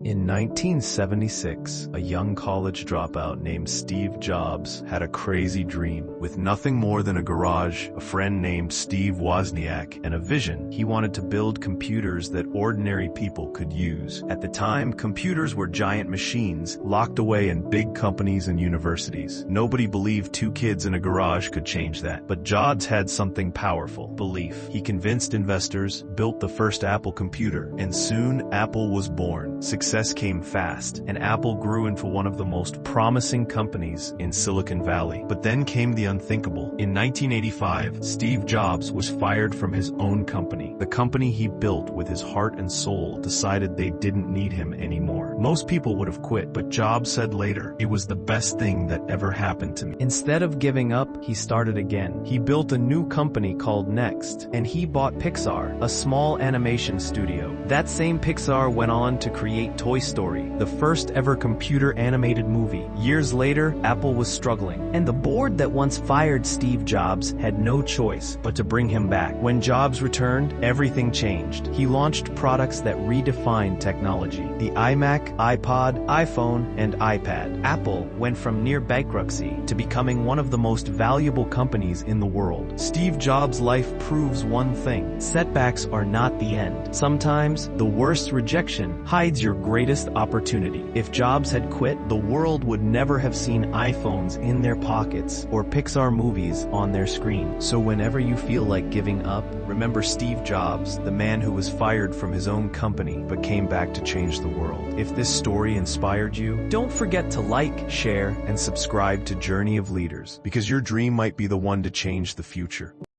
In 1976, a young college dropout named Steve Jobs had a crazy dream. With nothing more than a garage, a friend named Steve Wozniak, and a vision, he wanted to build computers that ordinary people could use. At the time, computers were giant machines, locked away in big companies and universities. Nobody believed two kids in a garage could change that. But Jobs had something powerful: belief. He convinced investors, built the first Apple computer, and soon Apple was born. Success came fast, and Apple grew into one of the most promising companies in Silicon Valley. But then came the unthinkable. In 1985, Steve Jobs was fired from his own company. The company he built with his heart and soul decided they didn't need him anymore. Most people would have quit, but Jobs said later, "It was the best thing that ever happened to me." Instead of giving up, he started again. He built a new company called Next, and he bought Pixar, a small animation studio. That same Pixar went on to create Toy Story, the first ever computer animated movie. Years later, Apple was struggling, and the board that once fired Steve Jobs had no choice but to bring him back. When Jobs returned, everything changed. He launched products that redefined technology: the iMac, iPod, iPhone, and iPad. Apple went from near bankruptcy to becoming one of the most valuable companies in the world. Steve Jobs' life proves one thing: setbacks are not the end. Sometimes, the worst rejection hides your greatest opportunity. If Jobs had quit, the world would never have seen iPhones in their pockets or Pixar movies on their screen. So whenever you feel like giving up, remember Steve Jobs, the man who was fired from his own company but came back to change the world. If this story inspired you, don't forget to like, share, and subscribe to Journey of Leaders, because your dream might be the one to change the future.